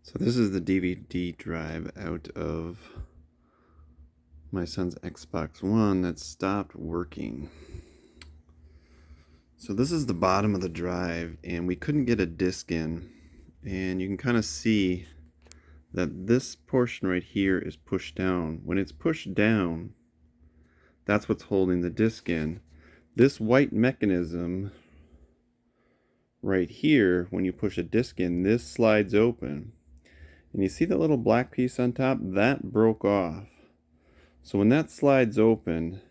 So this is the DVD drive out of my son's Xbox One that stopped working. So this is the bottom of the drive, and we couldn't get a disc in. And you can kind of see that this portion right here is pushed down. When it's pushed down, that's what's holding the disc in. This white mechanism right here, when you push a disc in, this slides open. And you see that little black piece on top? That broke off. So when that slides open,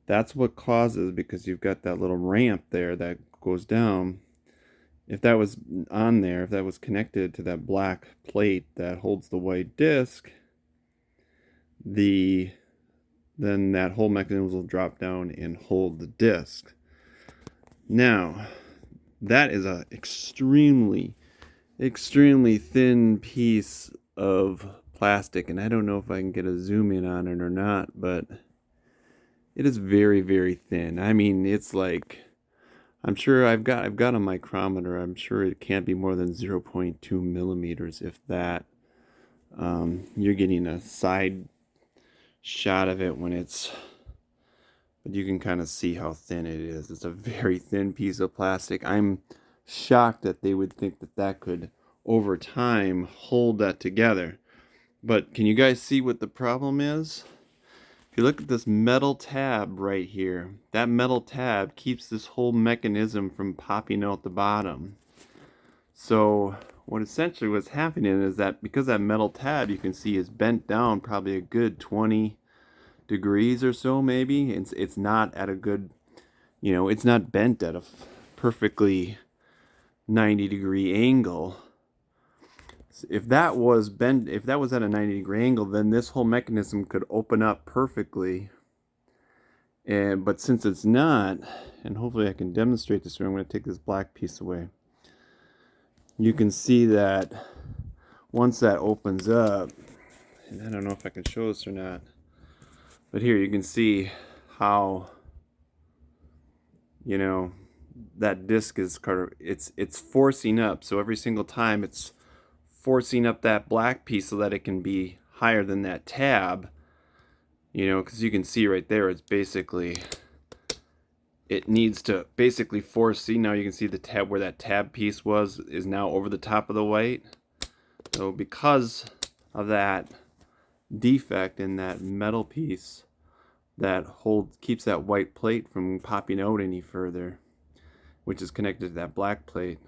that's what causes, because you've got that little ramp there that goes down. If that was on there, if that was connected to that black plate that holds the white disc, then that whole mechanism will drop down and hold the disc. Now, that is a extremely thin piece of plastic, and I don't know if I can get a zoom in on it or not, but it is very, very thin. I mean, it's like, I'm sure I've got a micrometer. I'm sure it can't be more than 0.2 millimeters, if that. You're getting a side shot of it but you can kind of see how thin it is. It's a very thin piece of plastic. I'm shocked that they would think that could, over time, hold that together. But can you guys see what the problem is? If you look at this metal tab right here, that metal tab keeps this whole mechanism from popping out the bottom. So what essentially was happening is that because that metal tab, you can see, is bent down probably a good 20 degrees or so, maybe. It's not at a good, it's not bent at a perfectly 90-degree angle. If that was bent, if that was at a 90-degree angle, then this whole mechanism could open up perfectly. But since it's not, and hopefully I can demonstrate this, I'm going to take this black piece away. You can see that once that opens up, and I don't know if I can show this or not, but here you can see how, that disc is kind of, it's forcing up. So every single time it's forcing up that black piece so that it can be higher than that tab, because you can see right there, it's basically, it needs to basically force. See, now you can see the tab, where that tab piece was, is now over the top of the white. So because of that defect in that metal piece that keeps that white plate from popping out any further, which is connected to that black plate,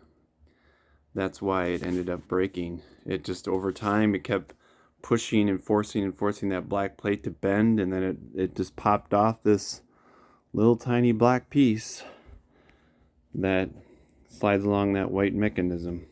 that's why it ended up breaking. It just, over time, it kept pushing and forcing that black plate to bend, and then it just popped off this little tiny black piece that slides along that white mechanism.